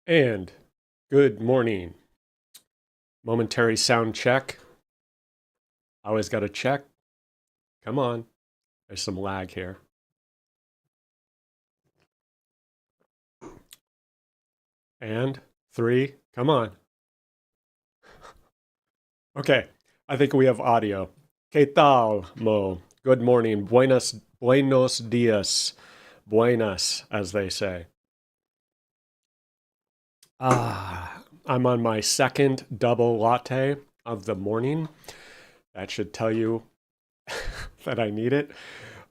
And good morning. Momentary sound check. Always got to check. Come on. There's some lag here. And three. Come on. Okay. I think we have audio. ¿Qué tal, Mo? Good morning. Buenos dias. Buenas, as they say. I'm on my second double latte of the morning. That should tell you that I need it.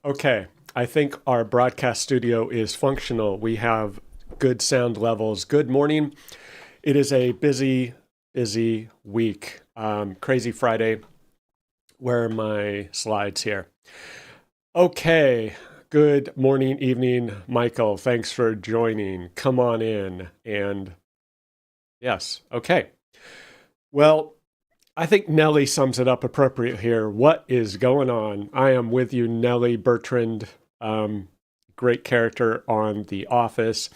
Okay, I think our broadcast studio is functional. We have good sound levels. Good morning. It is a busy week. Crazy Friday. Where are my slides here? Okay, good morning, evening, Michael. Thanks for joining. Come on in. And yes, okay. Well, I think Nellie sums it up appropriate here. What is going on? I am with you, Nellie Bertrand. Great character on The Office.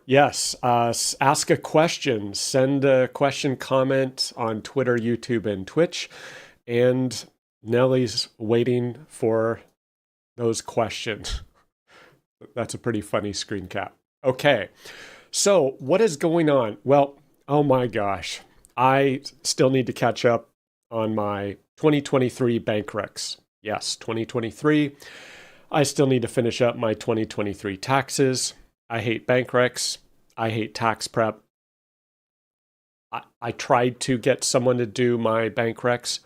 Yes, ask a question. Send a question, comment on Twitter, YouTube, and Twitch. And Nellie's waiting for those questions. That's a pretty funny screen cap. Okay, so what is going on? Well, oh my gosh. I still need to catch up on my 2023 bank recs. Yes, 2023. I still need to finish up my 2023 taxes. I hate bank recs. I hate tax prep. I tried to get someone to do my bank recs.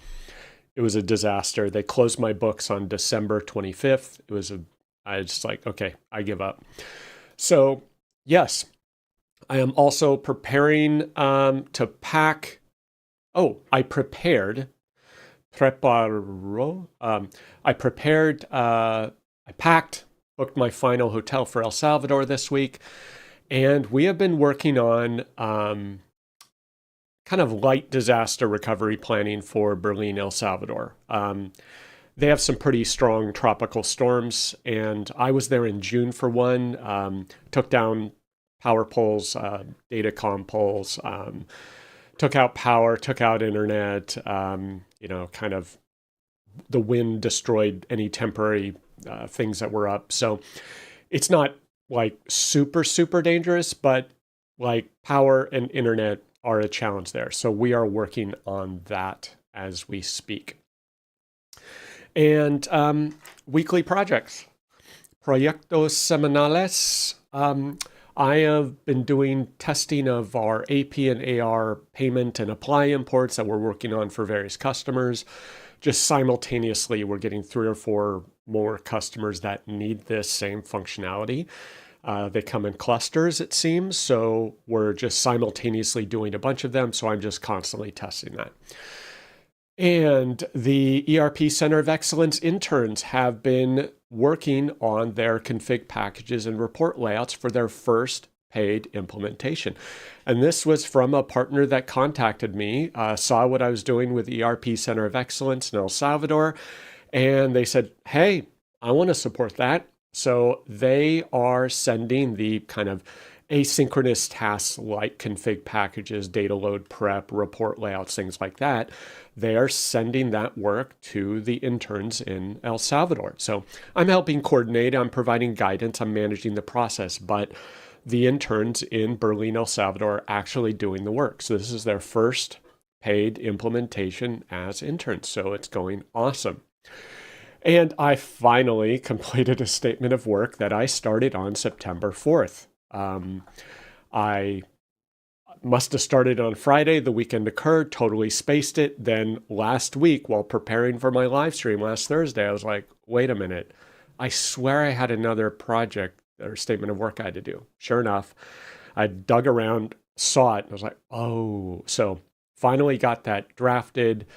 It was a disaster. They closed my books on December 25th. I was just like, okay, I give up. So, yes, I am also preparing to pack. Oh, I prepared. Preparo. I prepared. I packed, booked my final hotel for El Salvador this week, and we have been working on kind of light disaster recovery planning for Berlin, El Salvador. They have some pretty strong tropical storms, and I was there in June for one. Took down power poles, datacom poles, took out power, took out internet. Kind of the wind destroyed any temporary things that were up. So it's not like super dangerous, but like power and internet are a challenge there. So we are working on that as we speak. And weekly projects, proyectos semanales. I have been doing testing of our AP and AR payment and apply imports that we're working on for various customers. Just simultaneously, we're getting 3 or 4 more customers that need this same functionality. They come in clusters, it seems. So we're just simultaneously doing a bunch of them. So I'm just constantly testing that. And the ERP Center of Excellence interns have been working on their config packages and report layouts for their first paid implementation. And this was from a partner that contacted me, saw what I was doing with ERP Center of Excellence in El Salvador, and they said, hey, I want to support that. So they are sending the kind of asynchronous tasks like config packages, data load prep, report layouts, things like that. They are sending that work to the interns in El Salvador. So I'm helping coordinate, I'm providing guidance, I'm managing the process, but the interns in Berlin, El Salvador are actually doing the work. So this is their first paid implementation as interns. So it's going awesome. And I finally completed a statement of work that I started on September 4th. I must have started on Friday. The weekend occurred, totally spaced it. Then last week, while preparing for my live stream last Thursday, I was like, wait a minute. I swear I had another project or statement of work I had to do. Sure enough, I dug around, saw it, and I was like, oh. So finally got that drafted,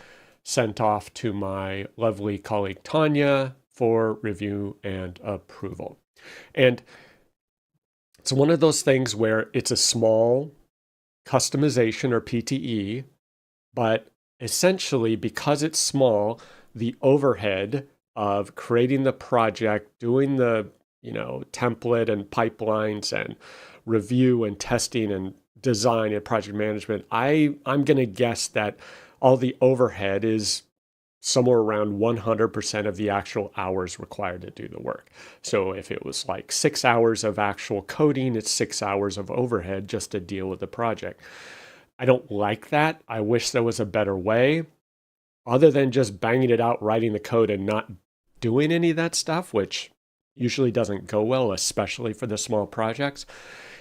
sent off to my lovely colleague Tanya for review and approval. And it's one of those things where it's a small customization or PTE, but essentially because it's small, the overhead of creating the project, doing the template and pipelines and review and testing and design and project management, I'm going to guess that all the overhead is somewhere around 100% of the actual hours required to do the work. So if it was like 6 hours of actual coding, it's 6 hours of overhead just to deal with the project. I don't like that. I wish there was a better way other than just banging it out, writing the code and not doing any of that stuff, which usually doesn't go well, especially for the small projects.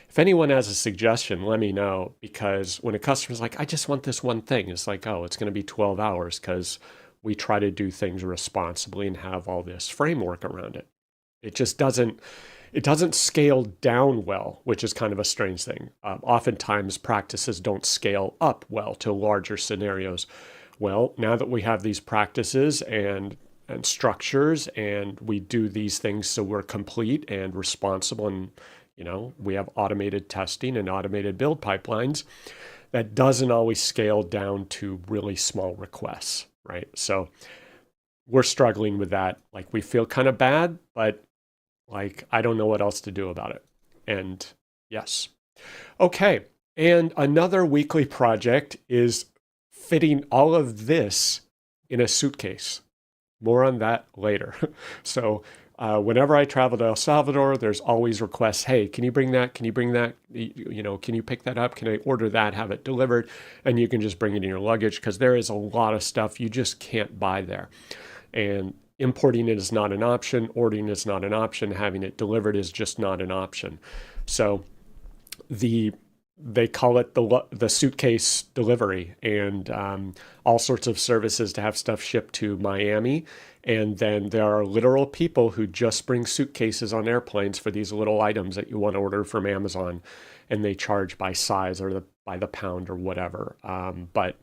If anyone has a suggestion, let me know, because when a customer's like, I just want this one thing, it's like, oh, it's going to be 12 hours because we try to do things responsibly and have all this framework around it. It doesn't scale down well, which is kind of a strange thing. Oftentimes practices don't scale up well to larger scenarios. Well, now that we have these practices and structures and we do these things so we're complete and responsible, and we have automated testing and automated build pipelines, that doesn't always scale down to really small requests, right? So we're struggling with that. Like, we feel kind of bad, but like, I don't know what else to do about it. And yes. Okay. And another weekly project is fitting all of this in a suitcase. More on that later. So whenever I travel to El Salvador, there's always requests. Hey, can you bring that? Can you bring that? Can you pick that up? Can I order that, have it delivered? And you can just bring it in your luggage, because there is a lot of stuff you just can't buy there. And importing it is not an option. Ordering is not an option. Having it delivered is just not an option. So they call it the suitcase delivery, and all sorts of services to have stuff shipped to Miami. And then there are literal people who just bring suitcases on airplanes for these little items that you want to order from Amazon, and they charge by size or by the pound or whatever. But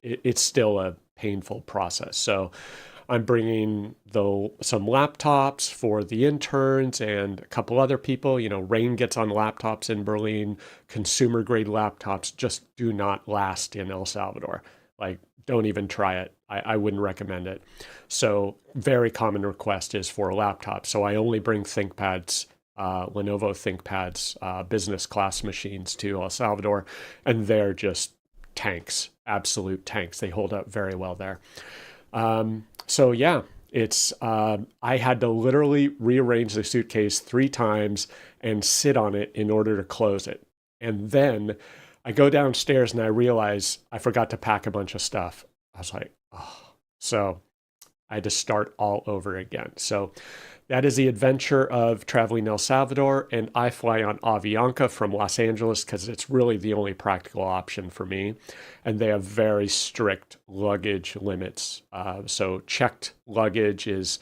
it's still a painful process. So I'm bringing some laptops for the interns and a couple other people. Rain gets on laptops in Berlin. Consumer grade laptops just do not last in El Salvador. Like, don't even try it. I wouldn't recommend it. So very common request is for a laptop. So I only bring ThinkPads, Lenovo ThinkPads, business class machines to El Salvador, and they're just tanks, absolute tanks. They hold up very well there. So yeah, I had to literally rearrange the suitcase 3 times and sit on it in order to close it. And then I go downstairs and I realize I forgot to pack a bunch of stuff. I was like, oh. So I had to start all over again. So that is the adventure of traveling El Salvador, and I fly on Avianca from Los Angeles because it's really the only practical option for me. And they have very strict luggage limits. So checked luggage is,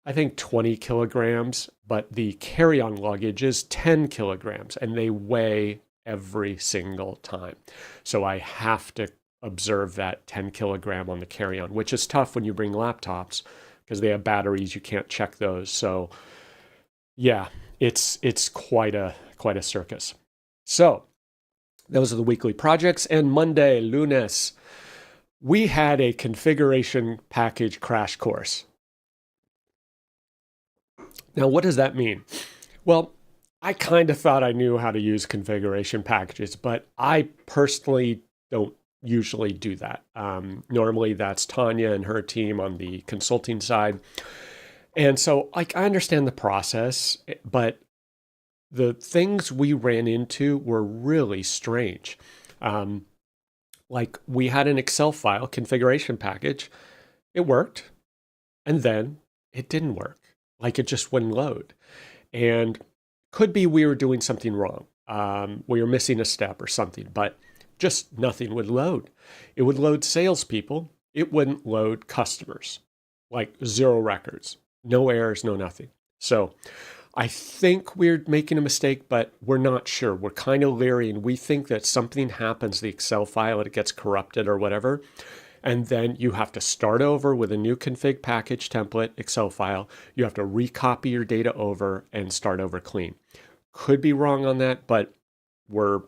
I think, 20 kilograms, but the carry-on luggage is 10 kilograms, and they weigh every single time. So I have to observe that 10 kilogram on the carry-on, which is tough when you bring laptops, because they have batteries, you can't check those. So yeah, it's quite a circus. So those are the weekly projects. And Monday, lunes, we had a configuration package crash course. Now, what does that mean? Well, I kind of thought I knew how to use configuration packages, but I personally don't usually do that. Normally that's Tanya and her team on the consulting side. And so I understand the process, but the things we ran into were really strange. Like, we had an Excel file configuration package. It worked, and then it didn't work. Like, it just wouldn't load. And could be we were doing something wrong. We were missing a step or something, but just nothing would load. It would load salespeople. It wouldn't load customers. Like, 0 records, no errors, no nothing. So I think we're making a mistake, but we're not sure. We're kind of leery, and we think that something happens to the Excel file, it gets corrupted or whatever. And then you have to start over with a new config package template Excel file. You have to recopy your data over and start over clean. Could be wrong on that, but we're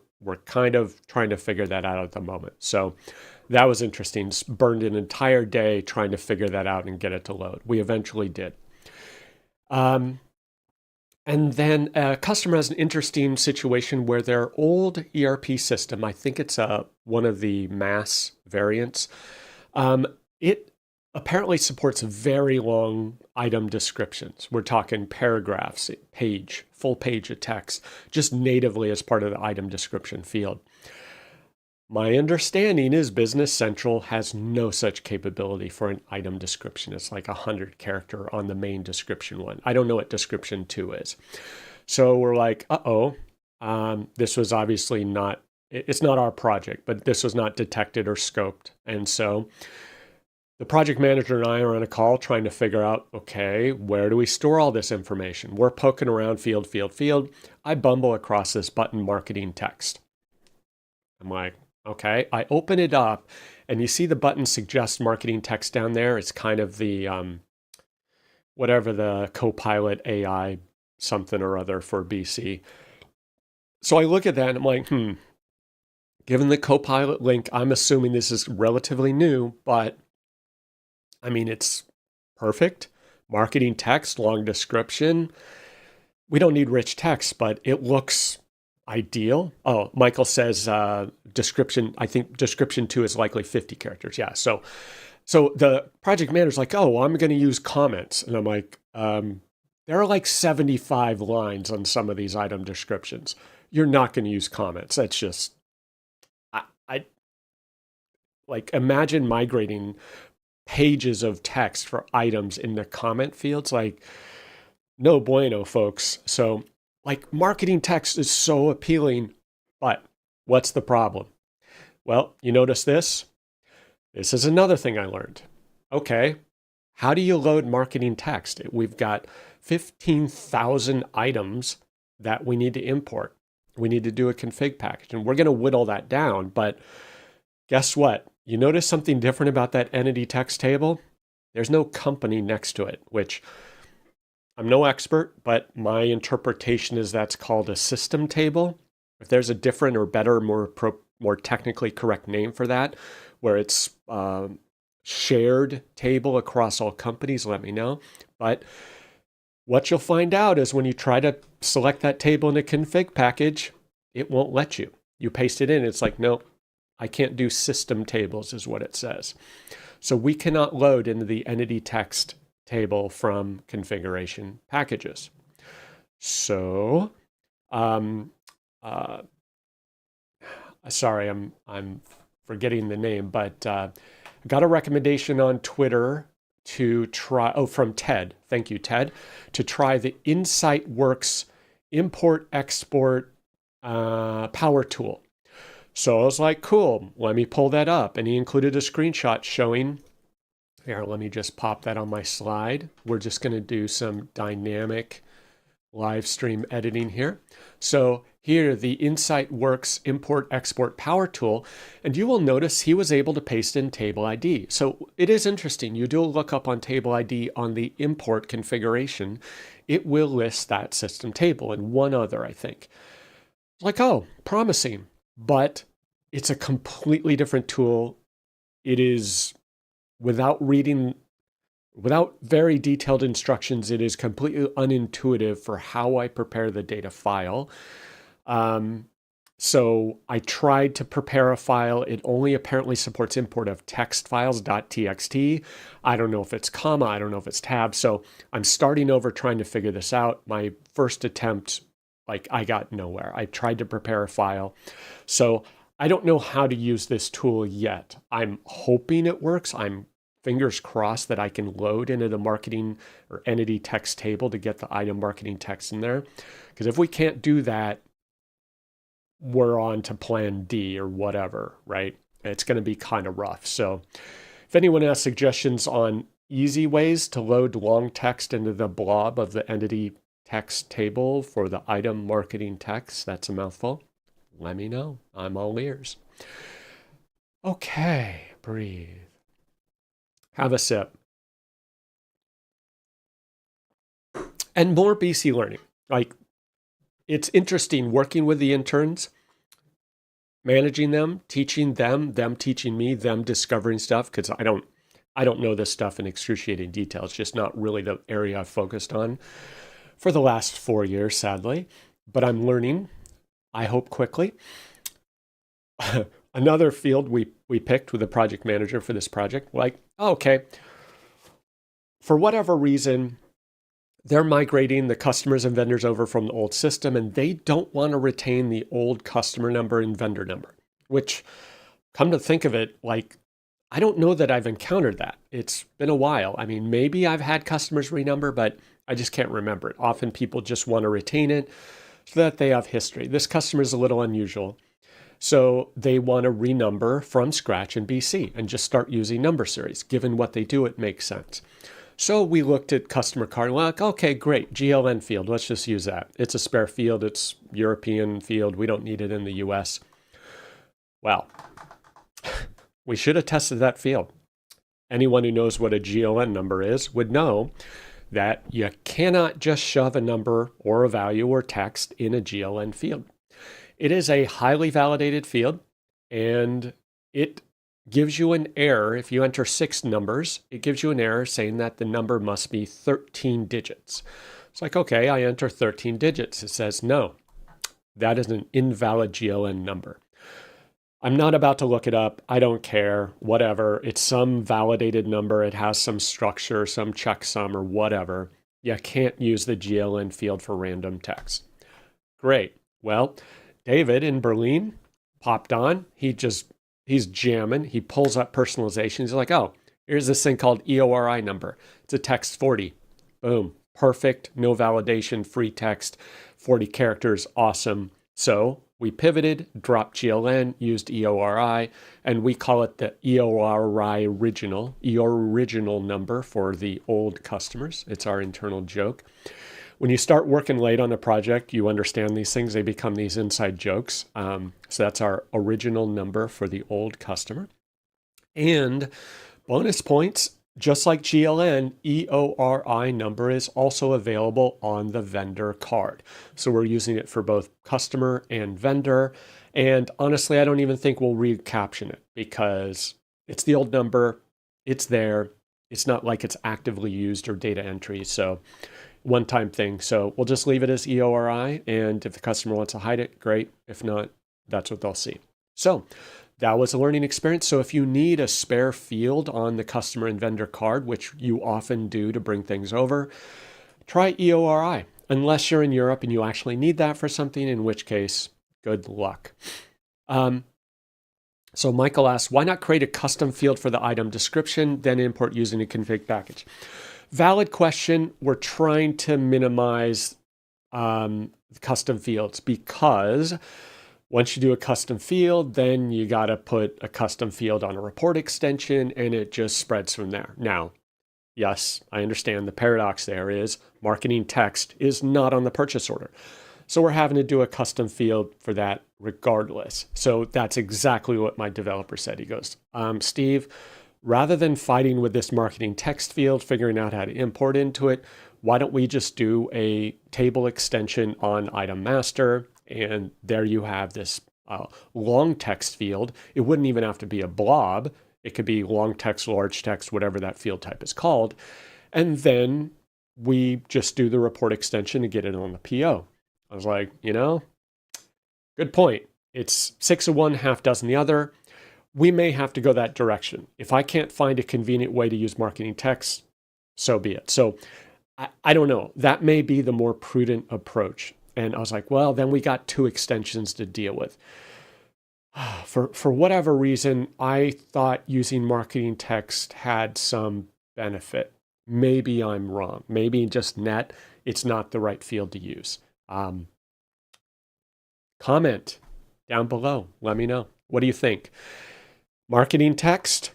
kind of trying to figure that out at the moment. So that was interesting. Burned an entire day trying to figure that out and get it to load. We eventually did. And then a customer has an interesting situation where their old ERP system, I think it's one of the mass variants, it apparently supports very long item descriptions. We're talking paragraphs, page, full page of text, just natively as part of the item description field. My understanding is Business Central has no such capability for an item description. It's like 100 character on the main description one. I don't know what description 2 is. So we're like, this was obviously not, it's not our project, but this was not detected or scoped. And so the project manager and I are on a call trying to figure out, okay, where do we store all this information? We're poking around field. I bumble across this button marketing text. I'm like, okay, I open it up and you see the button suggest marketing text down there. It's kind of the, whatever the Copilot AI something or other for BC. So I look at that and I'm like, given the Copilot link, I'm assuming this is relatively new, but I mean, it's perfect. Marketing text, long description. We don't need rich text, but it looks ideal. Oh, Michael says description. I think description 2 is likely 50 characters. Yeah. So the project manager's like, oh, well, I'm going to use comments. And I'm like, there are like 75 lines on some of these item descriptions. You're not going to use comments. That's just, I like imagine migrating pages of text for items in the comment fields. Like, no bueno, folks. So like marketing text is so appealing, but what's the problem? Well, you notice this? This is another thing I learned. Okay, how do you load marketing text? We've got 15,000 items that we need to import. We need to do a config package, and we're going to whittle that down. But guess what? You notice something different about that entity text table? There's no company next to it, which I'm no expert, but my interpretation is that's called a system table. If there's a different or better, more technically correct name for that, where it's shared table across all companies, let me know. But what you'll find out is when you try to select that table in a config package, it won't let you. You paste it in, it's like, nope, I can't do system tables is what it says. So we cannot load into the entity text table from configuration packages. So, sorry, I'm forgetting the name, but I got a recommendation on Twitter to try, from Ted, thank you, Ted, to try the InsightWorks import-export power tool. So I was like, cool, let me pull that up. And he included a screenshot showing, here, let me just pop that on my slide. We're just going to do some dynamic live stream editing here. So here, the InsightWorks import-export power tool, and you will notice he was able to paste in table ID. So it is interesting. You do a lookup on table ID on the import configuration. It will list that system table and one other, I think. Like, oh, promising. But it's a completely different tool. It is, without very detailed instructions, it is completely unintuitive for how I prepare the data file. So I tried to prepare a file. It only apparently supports import of text files, .txt. I don't know if it's comma. I don't know if it's tab. So I'm starting over trying to figure this out. My first attempt, like, I got nowhere. I tried to prepare a file. So I don't know how to use this tool yet. I'm hoping it works. I'm fingers crossed that I can load into the marketing or entity text table to get the item marketing text in there. Because if we can't do that, we're on to plan D or whatever, right? It's going to be kind of rough. So if anyone has suggestions on easy ways to load long text into the blob of the entity text table for the item marketing text, that's a mouthful, let me know. I'm all ears. Okay, breathe. Have a sip. And more BC learning. Like, it's interesting working with the interns, managing them, teaching them teaching me, them discovering stuff, because I don't know this stuff in excruciating detail. It's just not really the area I've focused on. for the last 4 years, sadly, but I'm learning, I hope quickly. Another field we picked with a project manager for this project, like, okay, for whatever reason, they're migrating the customers and vendors over from the old system, and they don't want to retain the old customer number and vendor number, which, come to think of it, like, I don't know that I've encountered that. It's been a while. I mean, maybe I've had customers renumber, but I just can't remember it. Often people just want to retain it so that they have history. This customer is a little unusual. So they want to renumber from scratch in BC and just start using number series. Given what they do, it makes sense. So we looked at customer card. Well, like, okay, great, GLN field. Let's just use that. It's a spare field. It's European field. We don't need it in the US. Well, we should have tested that field. Anyone who knows what a GLN number is would know that you cannot just shove a number or a value or text in a GLN field. It is a highly validated field, and it gives you an error. If you enter 6 numbers, it gives you an error saying that the number must be 13 digits. It's like, okay, I enter 13 digits. It says, no, that is an invalid GLN number. I'm not about to look it up. I don't care, whatever. It's some validated number. It has some structure, some checksum or whatever. You can't use the GLN field for random text. Great. Well, David in Berlin popped on. He's jamming. He pulls up personalization. He's like, oh, here's this thing called EORI number. It's a text 40. Boom. Perfect. No validation. Free text. 40 characters. Awesome. So we pivoted, dropped GLN, used EORI, and we call it the EORI original number for the old customers. It's our internal joke. When you start working late on a project, you understand these things. They become these inside jokes. So that's our original number for the old customer. And bonus points, just like GLN, EORI number is also available on the vendor card. So we're using it for both customer and vendor. And honestly, I don't even think we'll recaption it because it's the old number. It's there. It's not like it's actively used or data entry. So one-time thing. So we'll just leave it as EORI. And if the customer wants to hide it, great. If not, that's what they'll see. So that was a learning experience. So if you need a spare field on the customer and vendor card, which you often do to bring things over, try EORI, unless you're in Europe and you actually need that for something, in which case, good luck. So Michael asks, why not create a custom field for the item description, then import using a config package? Valid question. We're trying to minimize custom fields because once you do a custom field, then you got to put a custom field on a report extension and it just spreads from there. Now, yes, I understand the paradox there is marketing text is not on the purchase order. So we're having to do a custom field for that regardless. So that's exactly what my developer said. He goes, Steve, rather than fighting with this marketing text field, figuring out how to import into it, why don't we just do a table extension on item master? And there you have this long text field. It wouldn't even have to be a blob. It could be long text, large text, whatever that field type is called. And then we just do the report extension to get it on the PO. I was like, good point. It's 6 of one, half dozen the other. We may have to go that direction. If I can't find a convenient way to use marketing text, so be it. So I don't know. That may be the more prudent approach. And I was like, well, then we got 2 extensions to deal with. For whatever reason, I thought using marketing text had some benefit. Maybe I'm wrong. Maybe just net, it's not the right field to use. Comment down below. Let me know. What do you think? Marketing text,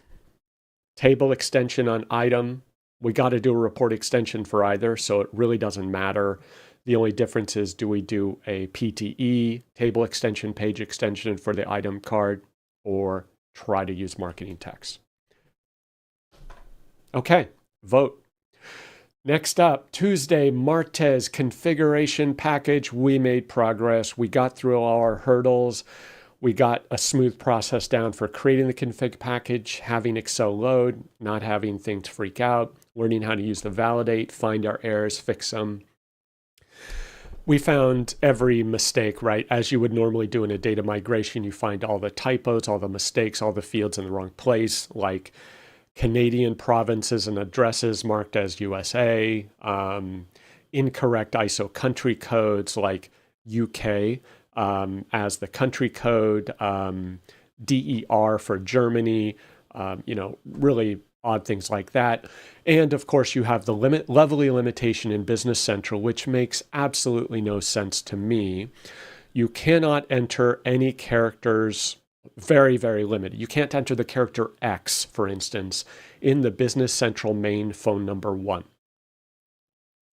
table extension on item. We got to do a report extension for either, so it really doesn't matter. The only difference is, do we do a PTE, table extension, page extension for the item card, or try to use marketing text? Okay, vote. Next up, Tuesday, Martez configuration package. We made progress. We got through all our hurdles. We got a smooth process down for creating the config package, having Excel load, not having things freak out, learning how to use the validate, find our errors, fix them. We found every mistake, right? As you would normally do in a data migration, you find all the typos, all the mistakes, all the fields in the wrong place, like Canadian provinces and addresses marked as USA, incorrect ISO country codes like UK as the country code, DER for Germany, really odd things like that. And of course, you have the Levelly limitation in Business Central, which makes absolutely no sense to me. You cannot enter any characters, very, very limited. You can't enter the character X, for instance, in the Business Central main phone number 1.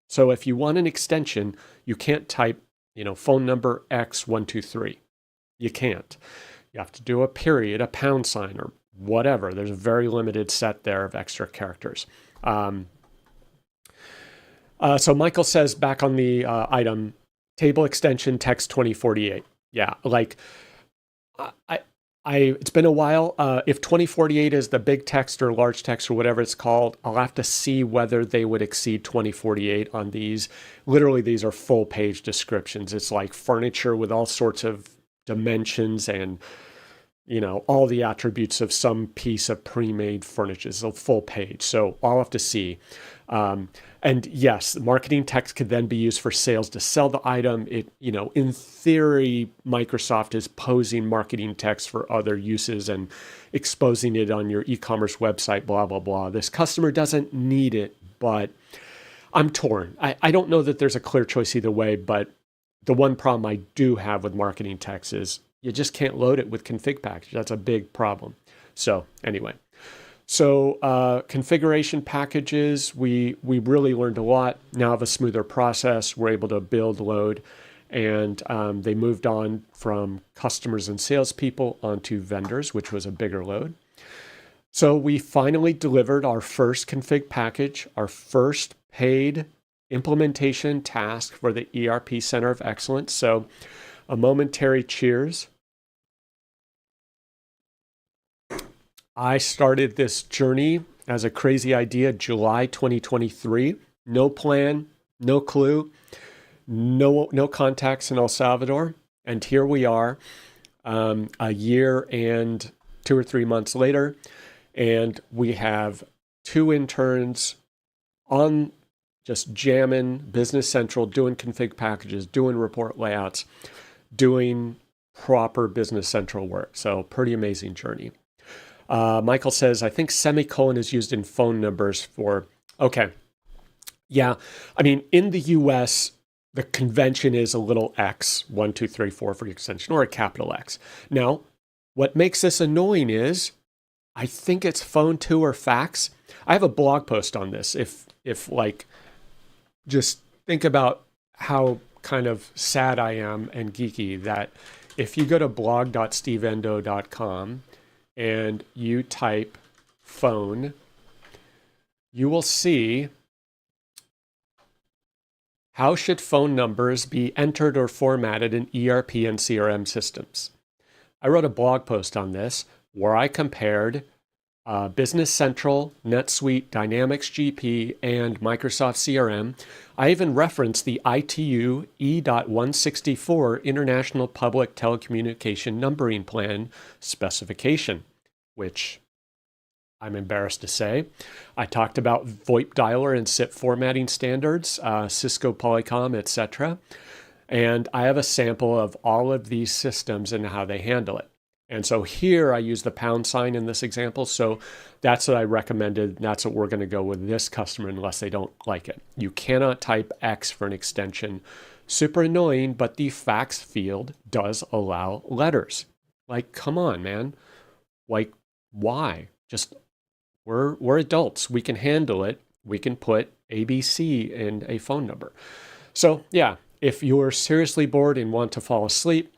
So if you want an extension, you can't type, phone number X123. You can't. You have to do a period, a pound sign, or whatever. There's a very limited set there of extra characters. So Michael says back on the item, table extension text 2048. Yeah, like it's been a while. If 2048 is the big text or large text or whatever it's called, I'll have to see whether they would exceed 2048 on these. Literally, these are full page descriptions. It's like furniture with all sorts of dimensions and all the attributes of some piece of pre-made furniture. It's a full page. So I'll have to see. And yes, marketing text could then be used for sales to sell the item. In theory, Microsoft is posing marketing text for other uses and exposing it on your e-commerce website, blah, blah, blah. This customer doesn't need it, but I'm torn. I don't know that there's a clear choice either way, but the one problem I do have with marketing text is you just can't load it with config package. That's a big problem. So anyway, configuration packages, we really learned a lot. Now have a smoother process. We're able to build, load, and they moved on from customers and salespeople onto vendors, which was a bigger load. So we finally delivered our first config package, our first paid implementation task for the ERP Center of Excellence. So a momentary cheers. I started this journey as a crazy idea July 2023. No plan, no clue, no contacts in El Salvador. And here we are a year and 2 or 3 months later. And we have 2 interns on just jamming Business Central, doing config packages, doing report layouts, doing proper Business Central work. So pretty amazing journey. Michael says, I think semicolon is used in phone numbers for, okay. Yeah, I mean, in the US, the convention is a little X, 1, 2, 3, 4 for the extension, or a capital X. Now, what makes this annoying is, I think it's phone 2 or fax. I have a blog post on this. If just think about how kind of sad I am and geeky that if you go to blog.steveendo.com and you type phone, you will see how should phone numbers be entered or formatted in ERP and CRM systems. I wrote a blog post on this where I compared Business Central, NetSuite, Dynamics GP, and Microsoft CRM. I even referenced the ITU E.164 International Public Telecommunication Numbering Plan specification, which I'm embarrassed to say. I talked about VoIP dialer and SIP formatting standards, Cisco, Polycom, etc. And I have a sample of all of these systems and how they handle it. And so here I use the pound sign in this example. So that's what I recommended. That's what we're going to go with this customer unless they don't like it. You cannot type X for an extension. Super annoying, but the fax field does allow letters. Like, come on, man. Like, why? Just, we're adults. We can handle it. We can put ABC in a phone number. So yeah, if you're seriously bored and want to fall asleep,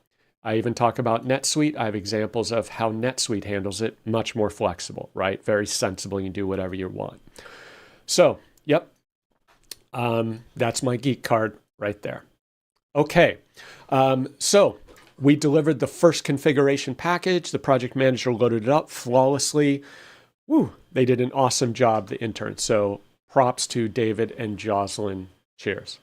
I even talk about NetSuite. I have examples of how NetSuite handles it, much more flexible, right? Very sensible. You can do whatever you want. So, yep, that's my geek card right there. Okay, so we delivered the first configuration package. The project manager loaded it up flawlessly. Woo, they did an awesome job, the intern. So props to David and Jocelyn. Cheers.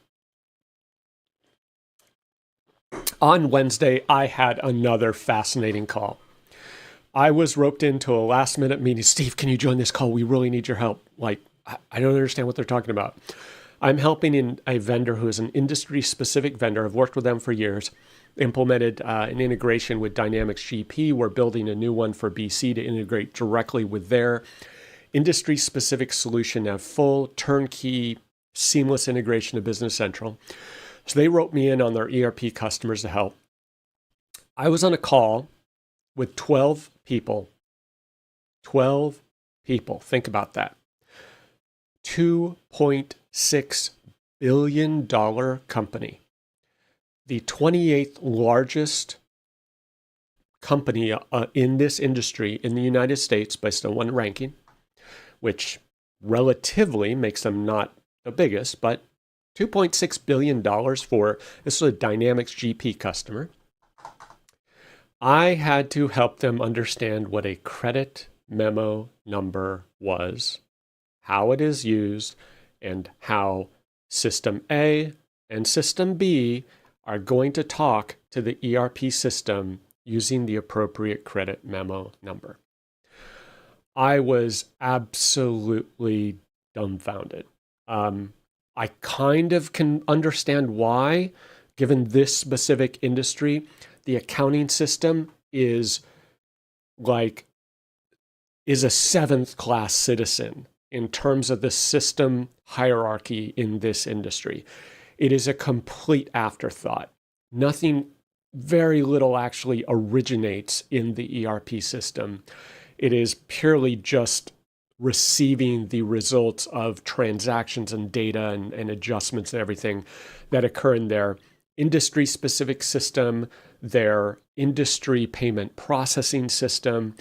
On Wednesday, I had another fascinating call. I was roped into a last minute meeting. Steve, can you join this call? We really need your help. Like, I don't understand what they're talking about. I'm helping in a vendor who is an industry specific vendor. I've worked with them for years, implemented an integration with Dynamics GP. We're building a new one for BC to integrate directly with their industry specific solution, have full turnkey, seamless integration to Business Central. So they wrote me in on their ERP customers to help. I was on a call with 12 people. 12 people. Think about that. $2.6 billion company. The 28th largest company in this industry in the United States based on one ranking, which relatively makes them not the biggest, but $2.6 billion for this is a Dynamics GP customer. I had to help them understand what a credit memo number was, how it is used, and how System A and System B are going to talk to the ERP system using the appropriate credit memo number. I was absolutely dumbfounded. I kind of can understand why, given this specific industry, the accounting system is a seventh class citizen in terms of the system hierarchy in this industry. It is a complete afterthought. Nothing, very little actually originates in the ERP system. It is purely just receiving the results of transactions and data and adjustments and everything that occur in their industry-specific system, their industry payment processing system.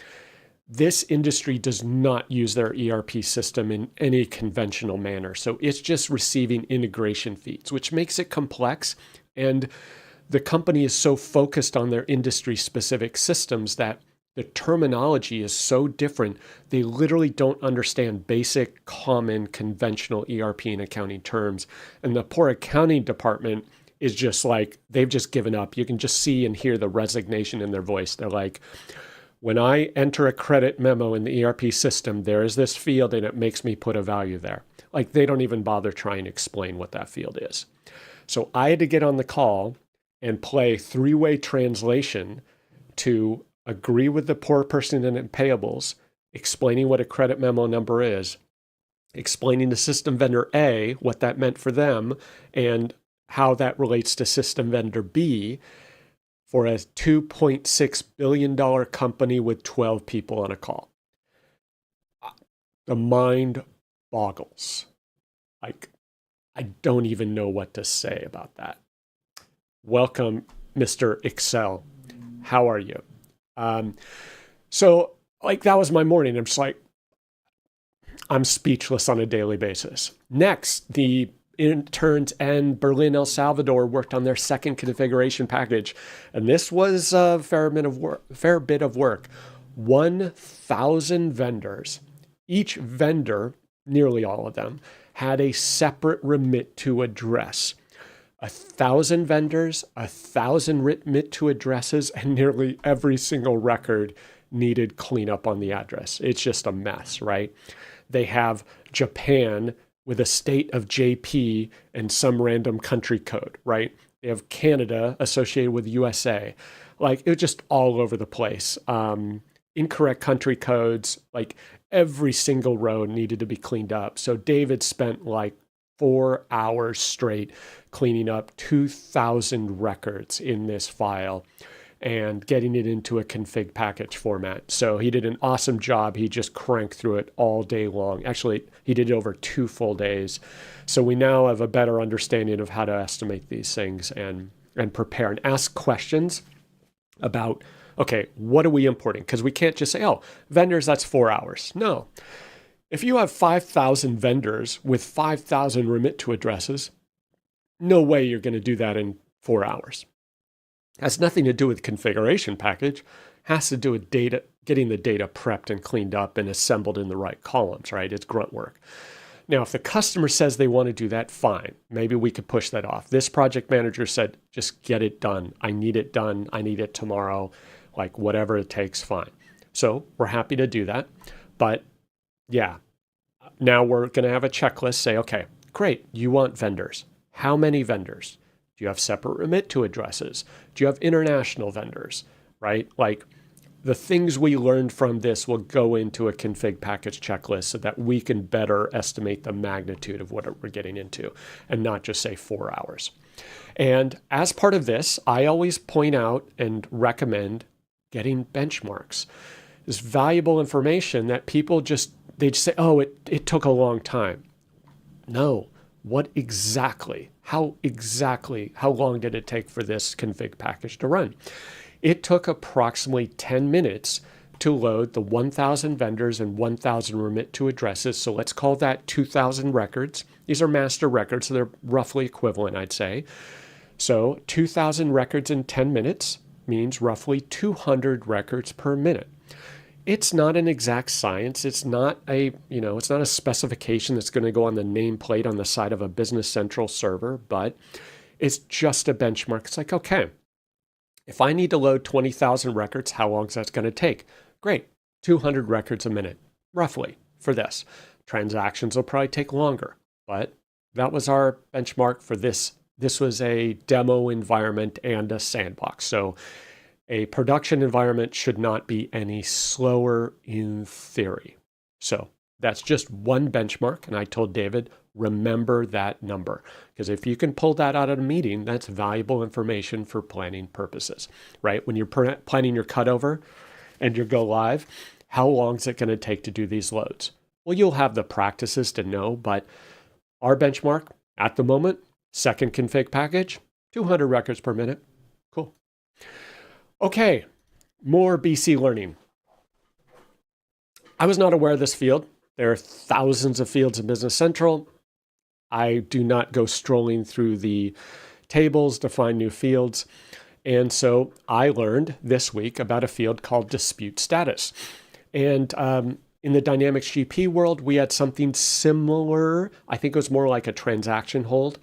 This industry does not use their ERP system in any conventional manner. So it's just receiving integration feeds, which makes it complex. And the company is so focused on their industry-specific systems that the terminology is so different, they literally don't understand basic, common, conventional ERP and accounting terms. And the poor accounting department is just like, they've just given up. You can just see and hear the resignation in their voice. They're like, when I enter a credit memo in the ERP system, there is this field and it makes me put a value there. Like, they don't even bother trying to explain what that field is. So I had to get on the call and play three-way translation to agree with the poor person in payables, explaining what a credit memo number is, explaining to system vendor A what that meant for them, and how that relates to system vendor B for a $2.6 billion company with 12 people on a call. The mind boggles. Like, I don't even know what to say about that. Welcome, Mr. Excel. How are you? So that was my morning. I'm just like, I'm speechless on a daily basis. Next, the interns in Berlin, El Salvador worked on their second configuration package. And this was a fair bit of work. 1,000 vendors. Each vendor, nearly all of them, had a separate remit to address. 1,000 vendors, 1,000 remit to addresses, and nearly every single record needed cleanup on the address. It's just a mess, right? They have Japan with a state of JP and some random country code, right? They have Canada associated with USA. It was just all over the place. Incorrect country codes, every single row needed to be cleaned up. So David spent 4 hours straight cleaning up 2,000 records in this file and getting it into a config package format. So he did an awesome job. He just cranked through it all day long. Actually, he did it over 2 full days. So we now have a better understanding of how to estimate these things and prepare and ask questions about, okay, what are we importing? Because we can't just say, oh, vendors, that's 4 hours. No. If you have 5,000 vendors with 5,000 remit to addresses, no way you're going to do that in 4 hours. It has nothing to do with configuration package. It has to do with data, getting the data prepped and cleaned up and assembled in the right columns, right? It's grunt work. Now, if the customer says they want to do that, fine. Maybe we could push that off. This project manager said, just get it done. I need it done. I need it tomorrow. Like whatever it takes, fine. So we're happy to do that. But yeah, now we're going to have a checklist. Say, okay, great. You want vendors. How many vendors? Do you have separate remit to addresses? Do you have international vendors, right? Like the things we learned from this will go into a config package checklist so that we can better estimate the magnitude of what we're getting into and not just say 4 hours. And as part of this, I always point out and recommend getting benchmarks. It's valuable information that people they just say, oh, it took a long time. No, how long did it take for this config package to run? It took approximately 10 minutes to load the 1,000 vendors and 1,000 remit to addresses. So let's call that 2,000 records. These are master records, so they're roughly equivalent, I'd say. So 2,000 records in 10 minutes means roughly 200 records per minute. It's not an exact science. It's not a specification that's going to go on the nameplate on the side of a Business Central server, but it's just a benchmark. It's like, okay, if I need to load 20,000 records, how long is that going to take? Great, 200 records a minute, roughly, for this. Transactions will probably take longer, but that was our benchmark for this. This was a demo environment and a sandbox. So a production environment should not be any slower in theory. So that's just one benchmark. And I told David, remember that number. Because if you can pull that out of a meeting, that's valuable information for planning purposes, right? When you're planning your cutover and your go live, how long is it going to take to do these loads? Well, you'll have the practices to know, but our benchmark at the moment, second config package, 200 records per minute. Cool. Okay, more BC learning. I was not aware of this field. There are thousands of fields in Business Central. I do not go strolling through the tables to find new fields. And so I learned this week about a field called dispute status. And in the Dynamics GP world, we had something similar. I think it was more like a transaction hold.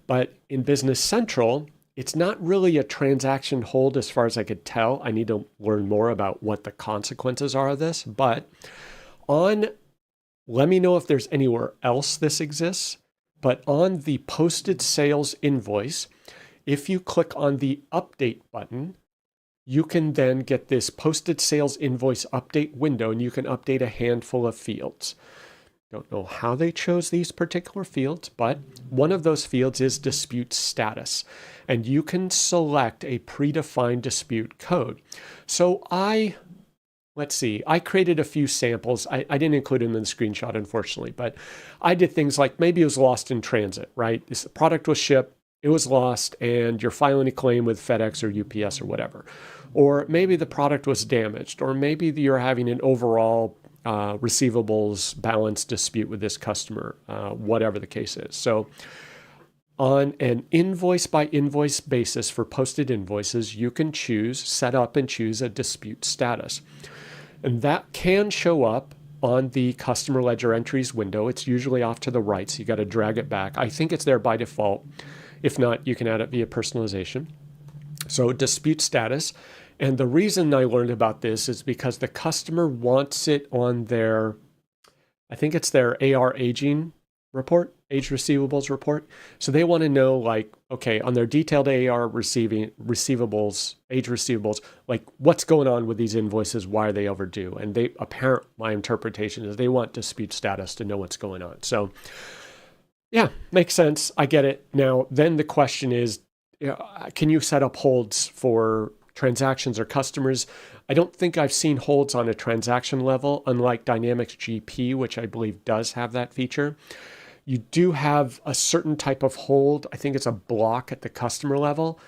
But in Business Central, it's not really a transaction hold as far as I could tell. I need to learn more about what the consequences are of this. But let me know if there's anywhere else this exists. But on the posted sales invoice, if you click on the update button, you can then get this posted sales invoice update window and you can update a handful of fields. Don't know how they chose these particular fields, but one of those fields is dispute status. And you can select a predefined dispute code. So I created a few samples. I didn't include them in the screenshot, unfortunately, but I did things like maybe it was lost in transit, right? This product was shipped, it was lost, and you're filing a claim with FedEx or UPS or whatever. Or maybe the product was damaged, or maybe you're having an overall receivables balance dispute with this customer, whatever the case is. So on an invoice by invoice basis for posted invoices, you can set up and choose a dispute status. And that can show up on the customer ledger entries window. It's usually off to the right, so you got to drag it back. I think it's there by default. If not, you can add it via personalization. So dispute status. And the reason I learned about this is because the customer wants it on their, I think it's their AR aging report, age receivables report. So they want to know, like, okay, on their detailed AR receivables, age receivables, like what's going on with these invoices? Why are they overdue? And my interpretation is they want dispute status to know what's going on. So yeah, makes sense. I get it. Now, then the question is, can you set up holds for transactions or customers? I don't think I've seen holds on a transaction level, unlike Dynamics GP, which I believe does have that feature. You do have a certain type of hold. I think it's a block at the customer level,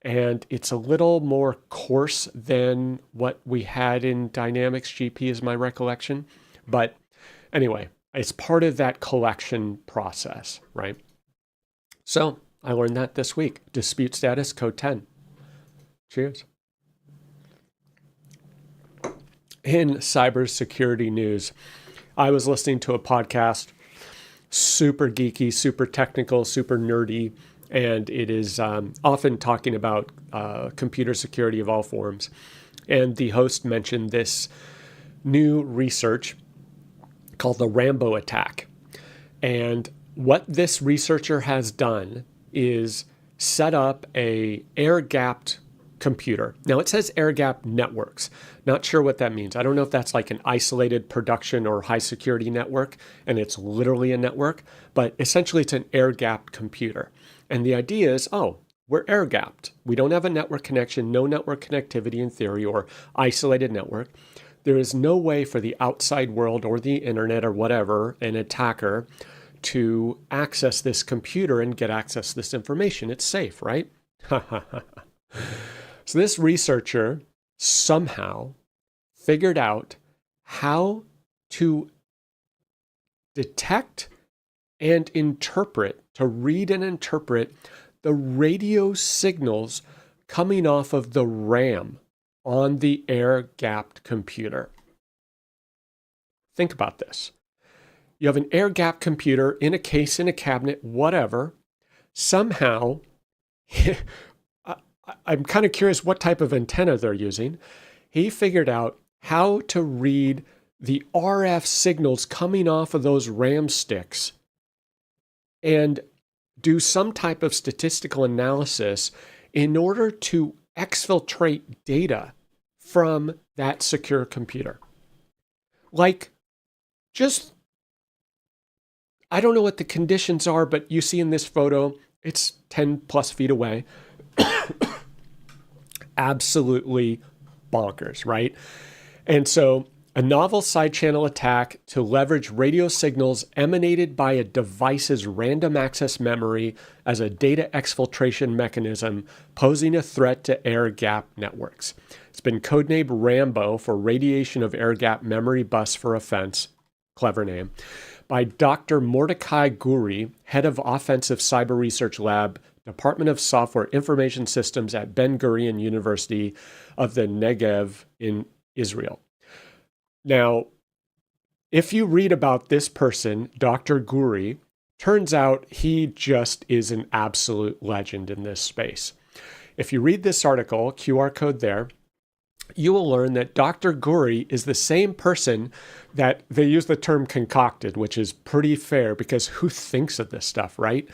and it's a little more coarse than what we had in Dynamics GP is my recollection. But anyway, it's part of that collection process, right? So I learned that this week. Dispute status, code 10. Cheers. In cybersecurity news, I was listening to a podcast. super geeky, super technical, super nerdy, and it is often talking about computer security of all forms. And the host mentioned this new research called the Rambo attack. And what this researcher has done is set up a air-gapped computer. Now it says air-gapped networks. Not sure what that means. I don't know if that's like an isolated production or high security network, and it's literally a network, but essentially it's an air-gapped computer. And the idea is, oh, we're air-gapped. We don't have a network connection, no network connectivity in theory or isolated network. There is no way for the outside world or the internet or whatever, an attacker, to access this computer and get access to this information. It's safe, right? So this researcher somehow figured out how to detect and interpret, to read and interpret the radio signals coming off of the RAM on the air-gapped computer. Think about this. You have an air-gapped computer in a case, in a cabinet, whatever. Somehow, I'm kind of curious what type of antenna they're using. He figured out how to read the RF signals coming off of those RAM sticks and do some type of statistical analysis in order to exfiltrate data from that secure computer. Like, just, I don't know what the conditions are, but you see in this photo, it's 10 plus feet away. Absolutely bonkers, right? And so a novel side channel attack to leverage radio signals emanated by a device's random access memory as a data exfiltration mechanism, posing a threat to air-gap networks. It's been codenamed Rambo for radiation of air-gap memory bus for offense, clever name, by Dr. Mordecai Guri, head of Offensive Cyber Research Lab, Department of Software Information Systems at Ben Gurion University of the Negev in Israel. Now, if you read about this person, Dr. Guri, turns out he just is an absolute legend in this space. If you read this article, QR code there, you will learn that Dr. Guri is the same person that they use the term concocted, which is pretty fair because who thinks of this stuff, right?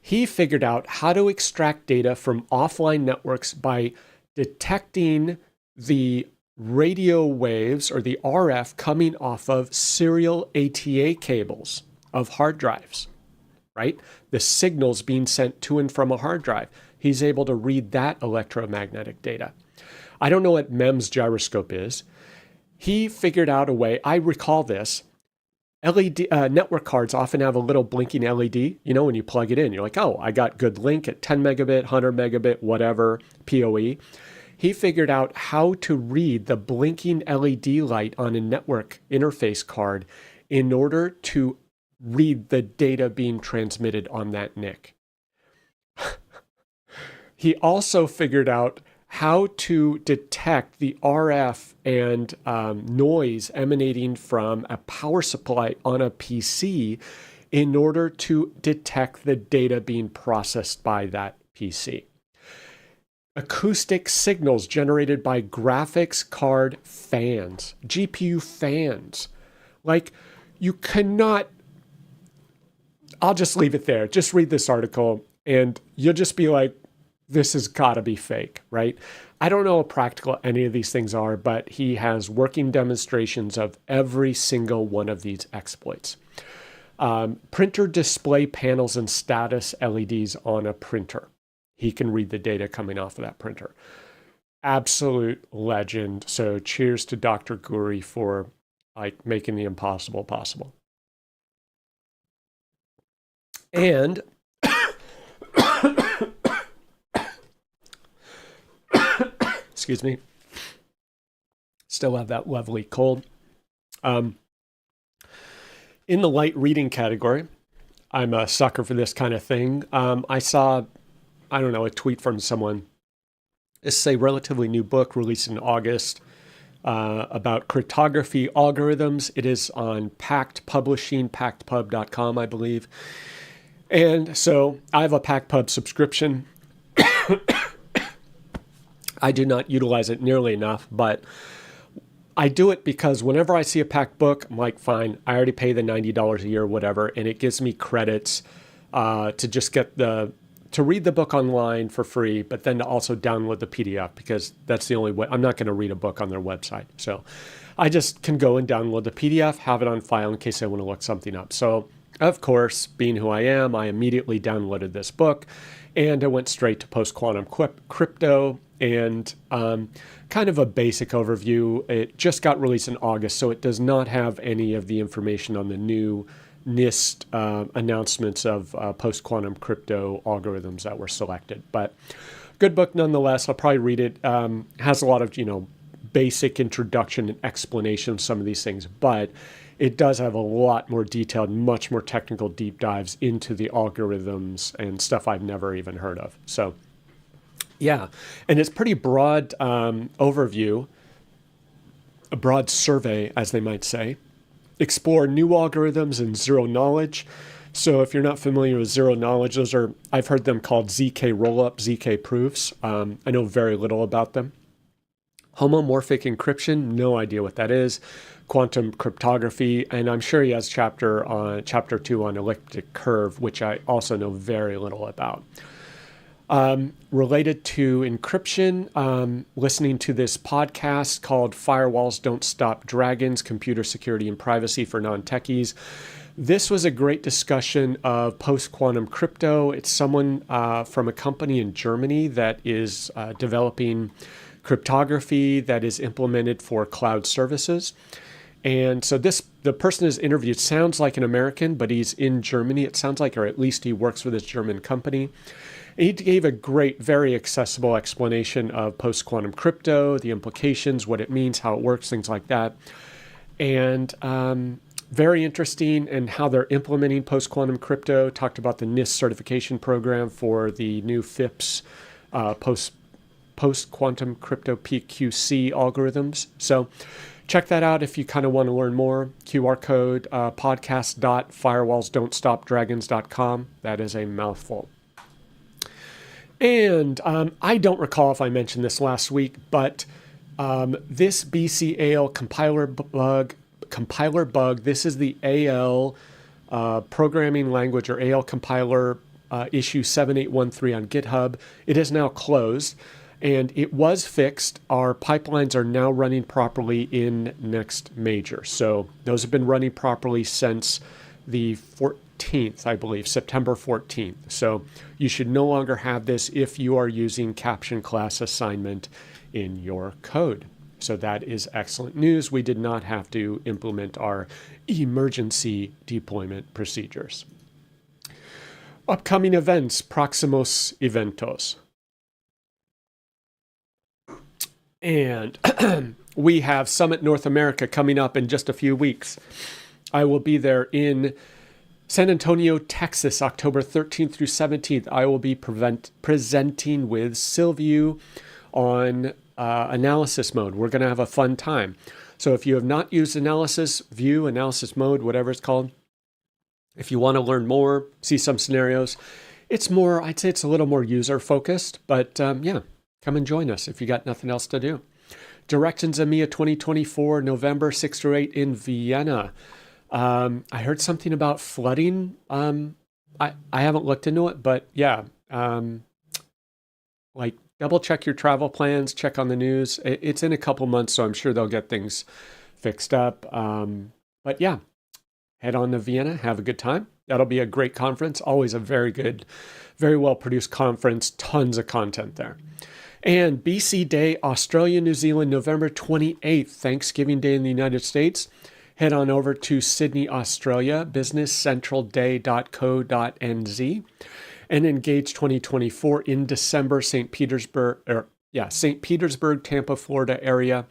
He figured out how to extract data from offline networks by detecting the radio waves or the RF coming off of serial ATA cables of hard drives, right? The signals being sent to and from a hard drive. He's able to read that electromagnetic data. I don't know what MEMS gyroscope is. He figured out a way, I recall this, LED network cards often have a little blinking LED. You know, when you plug it in, you're like, oh, I got good link at 10 megabit, 100 megabit, whatever, PoE. He figured out how to read the blinking LED light on a network interface card in order to read the data being transmitted on that NIC. He also figured out how to detect the RF and noise emanating from a power supply on a PC in order to detect the data being processed by that PC. Acoustic signals generated by graphics card fans, GPU fans. Like, you cannot, I'll just leave it there. Just read this article and you'll just be like, this has got to be fake, right? I don't know how practical any of these things are, but he has working demonstrations of every single one of these exploits. Printer display panels and status LEDs on a printer. He can read the data coming off of that printer. Absolute legend. So cheers to Dr. Guri for like making the impossible possible. And excuse me, still have that lovely cold. In the light reading category, I'm a sucker for this kind of thing. I saw, I don't know, a tweet from someone. This is a relatively new book released in August. about cryptography algorithms. It is on Pact Publishing, pactpub.com, I believe. And so I have a PactPub subscription. I do not utilize it nearly enough, but I do it because whenever I see a Pact book, I'm like, fine, I already pay the $90 a year, whatever, and it gives me credits to just to read the book online for free, but then to also download the PDF, because that's the only way. I'm not going to read a book on their website. So I just can go and download the PDF, have it on file in case I want to look something up. So of course, being who I am, I immediately downloaded this book and I went straight to post-quantum crypto and kind of a basic overview. It just got released in August, so it does not have any of the information on the new NIST announcements of post-quantum crypto algorithms that were selected. But good book nonetheless. I'll probably read it. Has a lot of, basic introduction and explanation of some of these things, but it does have a lot more detailed, much more technical deep dives into the algorithms and stuff I've never even heard of. So yeah, and it's pretty broad overview, a broad survey, as they might say. Explore new algorithms and zero knowledge. So if you're not familiar with zero knowledge, I've heard them called ZK rollup, ZK proofs. I know very little about them. Homomorphic encryption, no idea what that is. Quantum cryptography, and I'm sure he has chapter 2 on elliptic curve, which I also know very little about. Related to encryption, listening to this podcast called Firewalls Don't Stop Dragons, Computer Security and Privacy for Non-Techies. This was a great discussion of post-quantum crypto. It's someone from a company in Germany that is developing cryptography that is implemented for cloud services. And so the person is interviewed sounds like an American, but he's in Germany. It sounds like, or at least he works for this German company. He gave a great, very accessible explanation of post-quantum crypto, the implications, what it means, how it works, things like that. And very interesting in how they're implementing post-quantum crypto. Talked about the NIST certification program for the new FIPS post-quantum crypto PQC algorithms. So check that out if you kind of want to learn more. QR code podcast.firewallsdon'tstopdragons.com. That is a mouthful. And I don't recall if I mentioned this last week, but this BCAL compiler bug, this is the AL programming language, or AL compiler issue 7813 on GitHub. It is now closed. And it was fixed. Our pipelines are now running properly in Next Major. So those have been running properly since the 14th, I believe, September 14th. So you should no longer have this if you are using caption class assignment in your code. So that is excellent news. We did not have to implement our emergency deployment procedures. Upcoming events, próximos eventos. And we have Summit North America coming up in just a few weeks. I will be there in San Antonio, Texas, October 13th through 17th. I will be presenting with Silvio on analysis mode. We're going to have a fun time. So if you have not used analysis view, analysis mode, whatever it's called, if you want to learn more, see some scenarios, it's more, I'd say it's a little more user focused, but yeah. Come and join us if you got nothing else to do. Directions EMEA 2024, November 6 through 8 in Vienna. I heard something about flooding. I haven't looked into it, but yeah. Double check your travel plans, check on the news. It's in a couple months, so I'm sure they'll get things fixed up. But yeah, head on to Vienna, have a good time. That'll be a great conference. Always a very good, very well-produced conference. Tons of content there. And BC Day, Australia, New Zealand, November 28th, Thanksgiving Day in the United States. Head on over to Sydney, Australia, businesscentralday.co.nz. And Engage 2024 in December, St. Petersburg, Tampa, Florida area,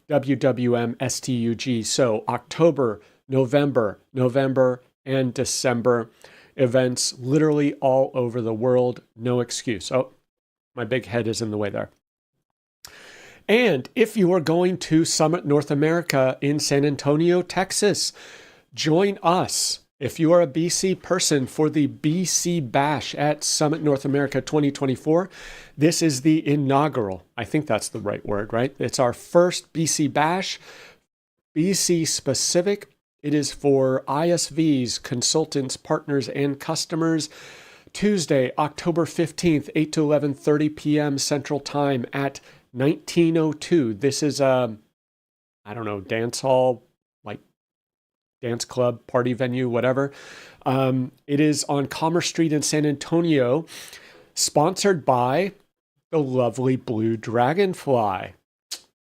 WWM STUG. So October, November, and December events literally all over the world. No excuse. Oh, my big head is in the way there. And if you are going to Summit North America in San Antonio, Texas, join us. If you are a BC person for the BC Bash at Summit North America 2024, this is the inaugural. I think that's the right word, right? It's our first BC Bash, BC specific. It is for ISVs, consultants, partners, and customers. Tuesday, October 15th, 8 to 11:30 p.m. Central Time at 1902. This is a, dance hall, like dance club, party venue, whatever. It is on Commerce Street in San Antonio, sponsored by the lovely Blue Dragonfly.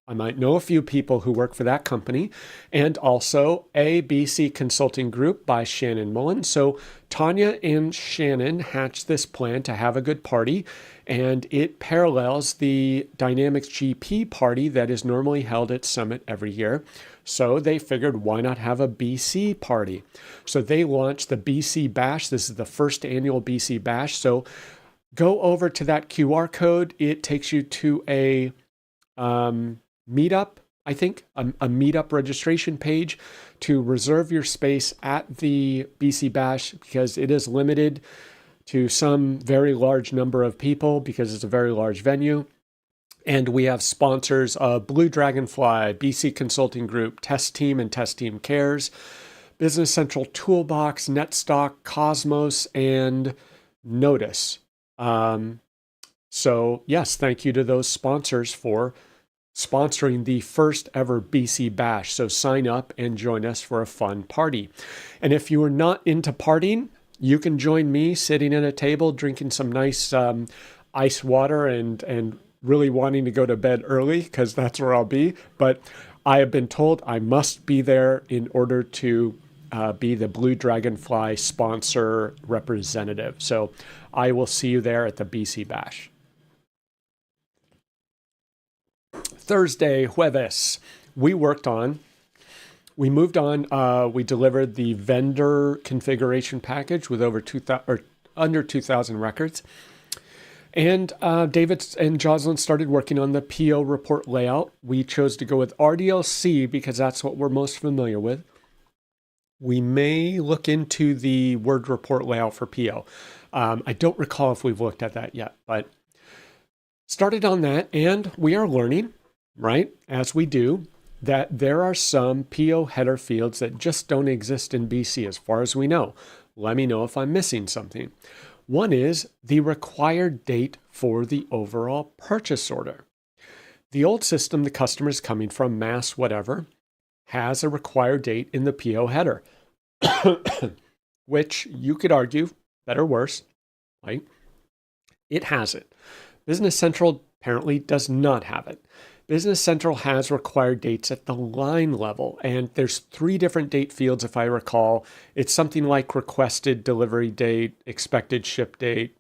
I might know a few people who work for that company, and also ABC Consulting Group by Shannon Mullen. So Tanya and Shannon hatched this plan to have a good party, and it parallels the Dynamics GP party that is normally held at Summit every year. So they figured, why not have a BC party? So they launched the BC Bash. This is the first annual BC Bash. So go over to that QR code. It takes you to a meetup, I think, a meetup registration page to reserve your space at the BC Bash, because it is limited to some very large number of people because it's a very large venue. And we have sponsors of Blue Dragonfly, BC Consulting Group, Test Team and Test Team Cares, Business Central Toolbox, NetStock, Cosmos, and Notice. So yes, thank you to those sponsors for sponsoring the first ever BC Bash. So sign up and join us for a fun party. And if you are not into partying, you can join me sitting at a table, drinking some nice ice water and really wanting to go to bed early, because that's where I'll be. But I have been told I must be there in order to be the Blue Dragonfly sponsor representative. So I will see you there at the BC Bash. Thursday, Jueves, we moved on, we delivered the vendor configuration package with over 2,000 or under 2,000 records. And David and Jocelyn started working on the PO report layout. We chose to go with RDLC because that's what we're most familiar with. We may look into the Word report layout for PO. I don't recall if we've looked at that yet, but started on that, and we are learning, right, as we do, that there are some PO header fields that just don't exist in BC as far as we know. Let me know if I'm missing something. One is the required date for the overall purchase order. The old system the customer is coming from, mass whatever, has a required date in the PO header, which you could argue, better or worse, right? It has it. Business Central apparently does not have it. Business Central has required dates at the line level, and there's 3 different date fields if I recall. It's something like requested delivery date, expected ship date,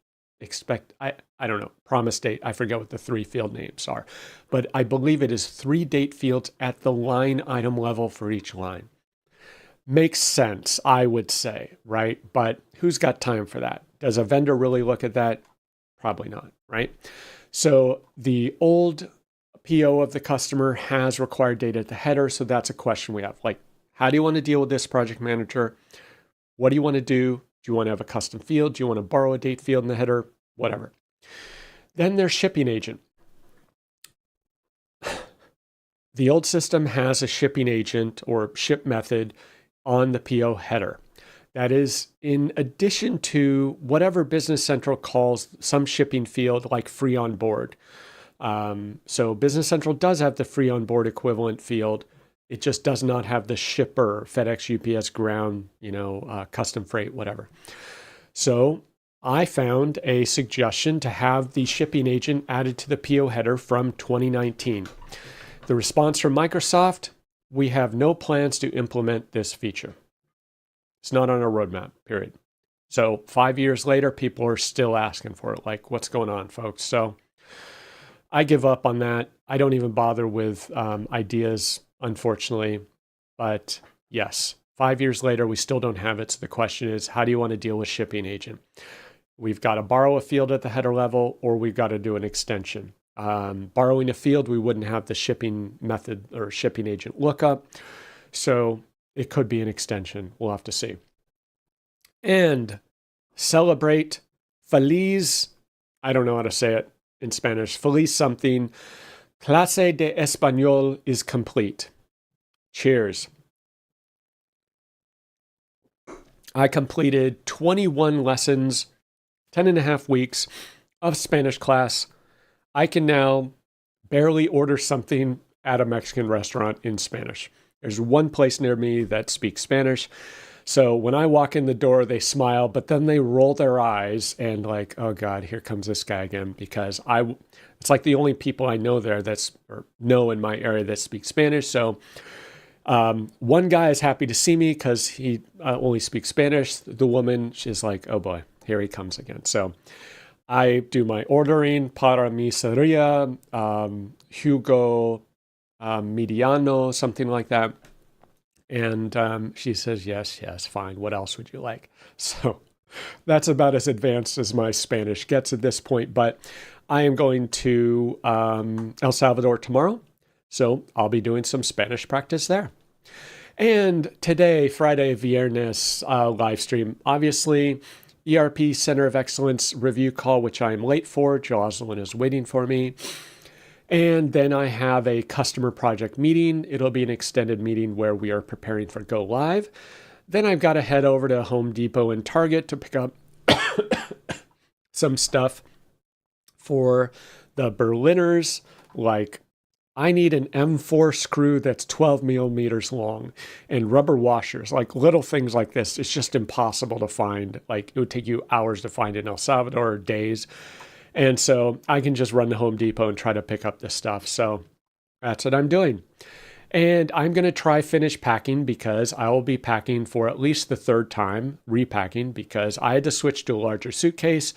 promise date. I forget what the 3 field names are, but I believe it is 3 date fields at the line item level for each line. Makes sense, I would say, right? But who's got time for that? Does a vendor really look at that? Probably not, right? So the old PO of the customer has required data at the header. So that's a question we have. Like, how do you want to deal with this, project manager? What do you want to do? Do you want to have a custom field? Do you want to borrow a date field in the header? Whatever. Then there's shipping agent. The old system has a shipping agent or ship method on the PO header. That is in addition to whatever Business Central calls some shipping field like free on board. So Business Central does have the free on board equivalent field. It just does not have the shipper, FedEx, UPS, ground, custom freight, whatever. So I found a suggestion to have the shipping agent added to the PO header from 2019. The response from Microsoft, we have no plans to implement this feature. It's not on our roadmap, period. So 5 years later, people are still asking for it. Like, what's going on, folks? So I give up on that. I don't even bother with ideas, unfortunately. But yes, 5 years later, we still don't have it. So the question is, how do you want to deal with shipping agent? We've got to borrow a field at the header level, or we've got to do an extension. borrowing a field, we wouldn't have the shipping method or shipping agent lookup. So it could be an extension. We'll have to see. And celebrate Feliz, I don't know how to say it in Spanish, Feliz something. Clase de Español is complete. Cheers. I completed 21 lessons, 10 and a half weeks of Spanish class. I can now barely order something at a Mexican restaurant in Spanish. There's one place near me that speaks Spanish. So when I walk in the door, they smile, but then they roll their eyes and like, oh God, here comes this guy again, because it's like the only people I know there or know in my area that speak Spanish. So one guy is happy to see me because he only speaks Spanish. The woman, she's like, oh boy, here he comes again. So I do my ordering, para mi sería, Hugo Mediano, something like that. And she says, yes, fine. What else would you like? So that's about as advanced as my Spanish gets at this point. But I am going to El Salvador tomorrow. So I'll be doing some Spanish practice there. And today, Friday, Viernes, live stream. Obviously, ERP Center of Excellence review call, which I am late for. Jocelyn is waiting for me. And then I have a customer project meeting. It'll be an extended meeting where we are preparing for go live. Then I've got to head over to Home Depot and Target to pick up some stuff for the Berliners. Like, I need an M4 screw that's 12 millimeters long and rubber washers, like little things like this. It's just impossible to find. Like, it would take you hours to find in El Salvador, or days. And so I can just run to Home Depot and try to pick up this stuff. So that's what I'm doing. And I'm going to try finish packing, because I will be packing for at least the third time, repacking, because I had to switch to a larger suitcase.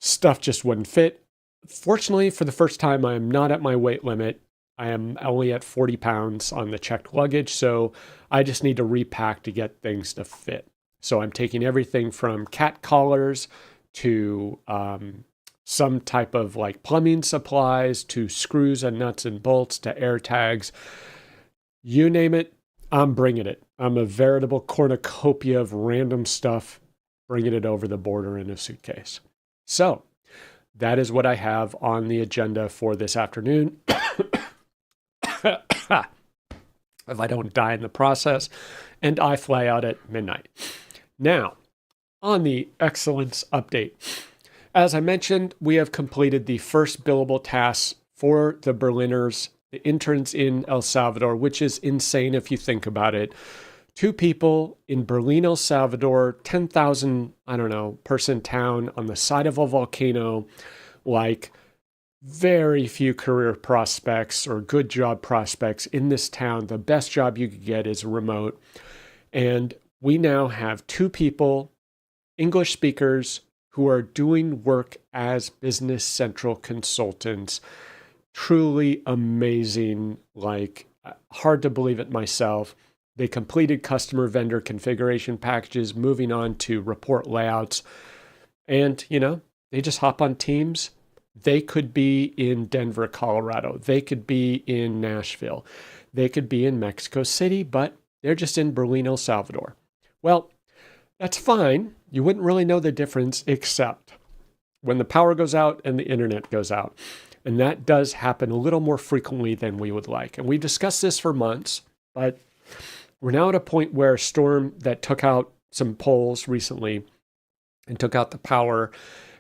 Stuff just wouldn't fit. Fortunately, for the first time, I am not at my weight limit. I am only at 40 pounds on the checked luggage. So I just need to repack to get things to fit. So I'm taking everything from cat collars to some type of like plumbing supplies, to screws and nuts and bolts, to air tags. You name it, I'm bringing it. I'm a veritable cornucopia of random stuff, bringing it over the border in a suitcase. So that is what I have on the agenda for this afternoon. If I don't die in the process, and I fly out at midnight. Now, on the excellence update. As I mentioned, we have completed the first billable tasks for the Berliners, the interns in El Salvador, which is insane if you think about it. 2 people in Berlin, El Salvador, 10,000, person town on the side of a volcano, like very few career prospects or good job prospects in this town. The best job you could get is remote. And we now have 2 people, English speakers, who are doing work as Business Central consultants. Truly amazing, like hard to believe it myself. They completed customer vendor configuration packages, moving on to report layouts. And, they just hop on Teams. They could be in Denver, Colorado. They could be in Nashville. They could be in Mexico City, but they're just in Berlin, El Salvador. Well, that's fine. You wouldn't really know the difference except when the power goes out and the internet goes out. And that does happen a little more frequently than we would like. And we discussed this for months, but we're now at a point where a storm that took out some poles recently and took out the power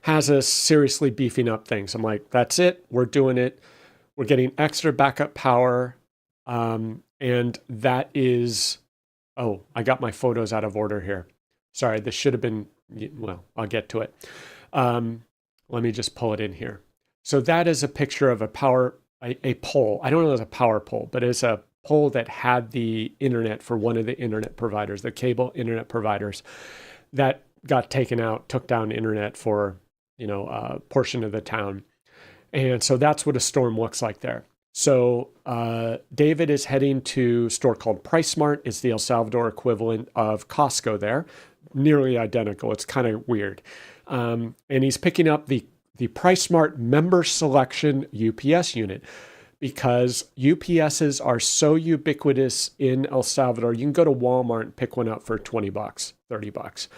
has us seriously beefing up things. I'm like, that's it. We're doing it. We're getting extra backup power. And that is, I got my photos out of order here. Sorry, this should have been, I'll get to it. Let me just pull it in here. So that is a picture of a pole. I don't know if it's a power pole, but it's a pole that had the internet for one of the internet providers, the cable internet providers, that got taken out, took down internet for, a portion of the town. And so that's what a storm looks like there. So David is heading to a store called Price Smart. It's the El Salvador equivalent of Costco there. Nearly identical. It's kind of weird. And he's picking up the the PriceSmart Member Selection UPS unit, because UPSs are so ubiquitous in El Salvador. You can go to Walmart and pick one up for 20 bucks, 30 bucks.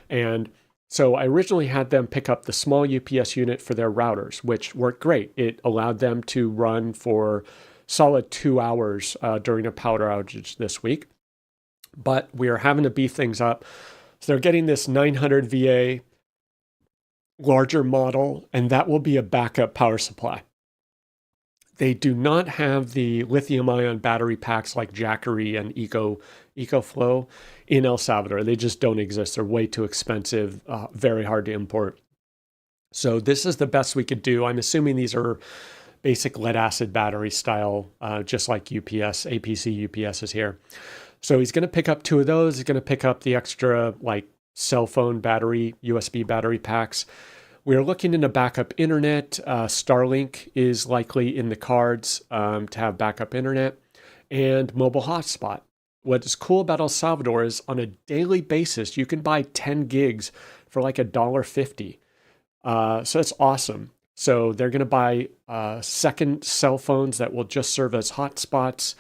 And so I originally had them pick up the small UPS unit for their routers, which worked great. It allowed them to run for solid 2 hours during a power outage this week. But we are having to beef things up. So they're getting this 900 VA larger model, and that will be a backup power supply. They do not have the lithium-ion battery packs like Jackery and EcoFlow in El Salvador. They just don't exist. They're way too expensive, very hard to import. So this is the best we could do. I'm assuming these are basic lead-acid battery style, just like UPS, APC UPS is here. So he's going to pick up 2 of those. He's going to pick up the extra like cell phone battery, USB battery packs. We are looking into backup internet. Starlink is likely in the cards to have backup internet, and mobile hotspot. What is cool about El Salvador is on a daily basis, you can buy 10 gigs for like $1.50. So it's awesome. So they're going to buy second cell phones that will just serve as hotspots,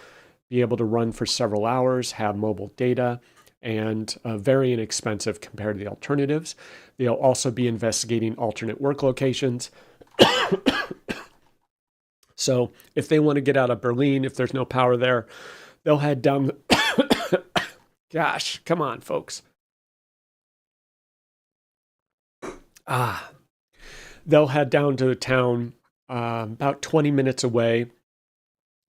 be able to run for several hours, have mobile data, and very inexpensive compared to the alternatives. They'll also be investigating alternate work locations. So if they want to get out of Berlin, if there's no power there, they'll head down. Gosh, come on, folks. They'll head down to a town about 20 minutes away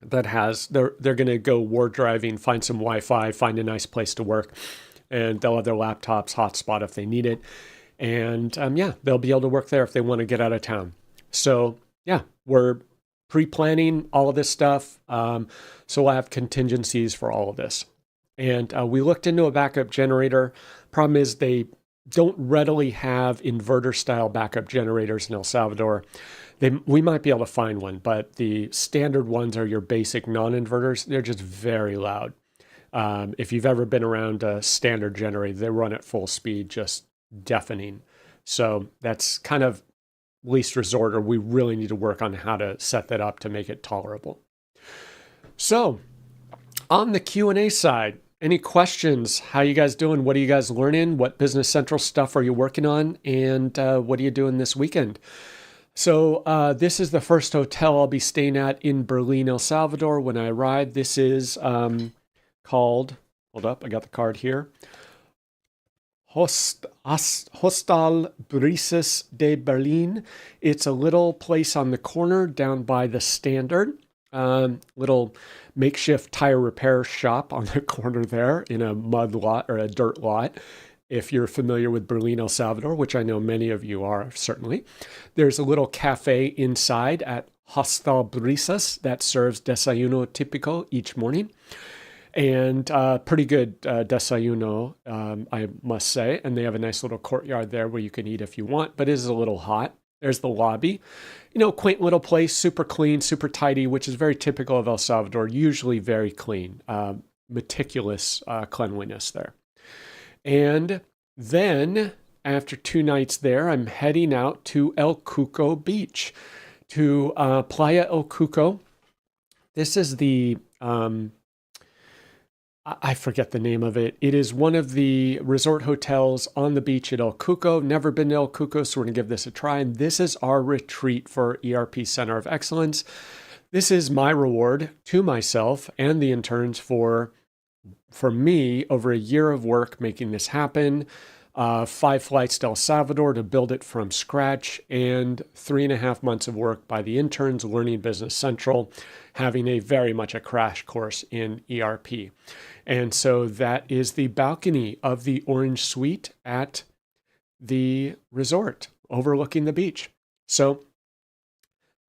that has, they're going to go war driving, find some Wi-Fi, find a nice place to work, and they'll have their laptops hotspot if they need it. And they'll be able to work there if they want to get out of town. So yeah, we're pre-planning all of this stuff. So we'll have contingencies for all of this. And we looked into a backup generator. Problem is they don't readily have inverter style backup generators in El Salvador. We might be able to find one, but the standard ones are your basic non-inverters. They're just very loud. If you've ever been around a standard generator, they run at full speed, just deafening. So that's kind of least resort, or we really need to work on how to set that up to make it tolerable. So on the Q&A side, any questions? How you guys doing? What are you guys learning? What Business Central stuff are you working on? And what are you doing this weekend? So this is the first hotel I'll be staying at in Berlin, El Salvador when I arrive. This is called, hold up, I got the card here. Hostal Brises de Berlin. It's a little place on the corner down by the Standard. Little makeshift tire repair shop on the corner there in a mud lot or a dirt lot. If you're familiar with Berlin, El Salvador, which I know many of you are, certainly. There's a little cafe inside at Hostal Brises that serves desayuno típico each morning. And pretty good desayuno, I must say. And they have a nice little courtyard there where you can eat if you want, but it is a little hot. There's the lobby. Quaint little place, super clean, super tidy, which is very typical of El Salvador, usually very clean, meticulous cleanliness there. And then after 2 nights there, I'm heading out to El Cuco Beach, to Playa El Cuco. This is the, I forget the name of it. It is one of the resort hotels on the beach at El Cuco. Never been to El Cuco, so we're going to give this a try. And this is our retreat for ERP Center of Excellence. This is my reward to myself and the interns for me, over a year of work making this happen, 5 flights to El Salvador to build it from scratch, and 3.5 months of work by the interns learning Business Central, having a very much a crash course in ERP. And so that is the balcony of the Orange Suite at the resort overlooking the beach. So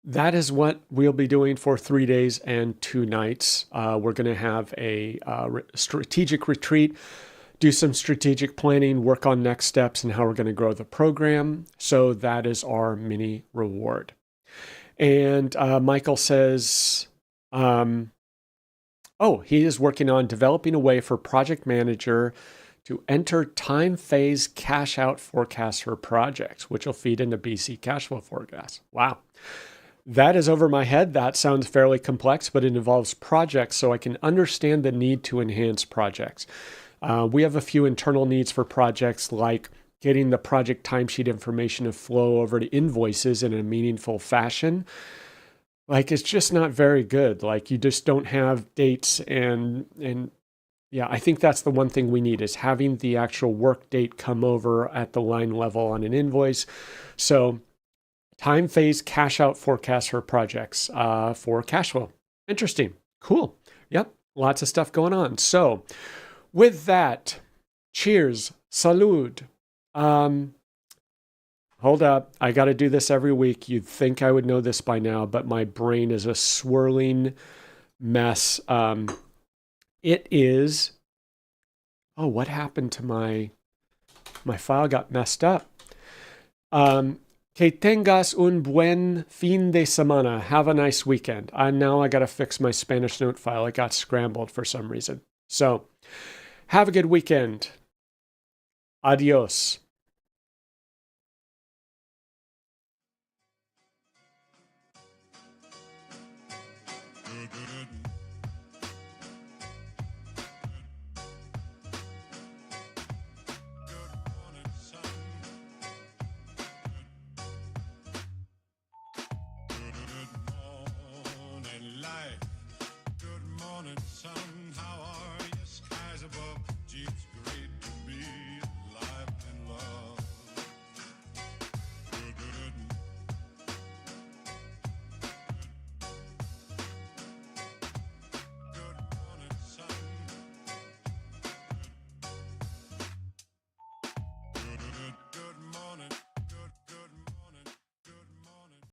that is what we'll be doing for 3 days and 2 nights. We're going to have a strategic retreat, do some strategic planning, work on next steps and how we're going to grow the program. So that is our mini reward. And Michael says, he is working on developing a way for project manager to enter time phase cash out forecasts for projects, which will feed into BC cash flow forecasts. Wow. That is over my head. That sounds fairly complex, but it involves projects, so I can understand the need to enhance projects. We have a few internal needs for projects, like getting the project timesheet information to flow over to invoices in a meaningful fashion. Like, it's just not very good. Like, you just don't have dates and yeah, I think that's the one thing we need, is having the actual work date come over at the line level on an invoice. So time phase cash out forecast for projects for cash flow. Interesting. Cool. Yep. Lots of stuff going on. So with that, cheers. Salud. Hold up. I got to do this every week. You'd think I would know this by now, but my brain is a swirling mess. It is, oh, what happened to my file got messed up. Que tengas un buen fin de semana. Have a nice weekend. Now I got to fix my Spanish note file. It got scrambled for some reason. So have a good weekend. Adios.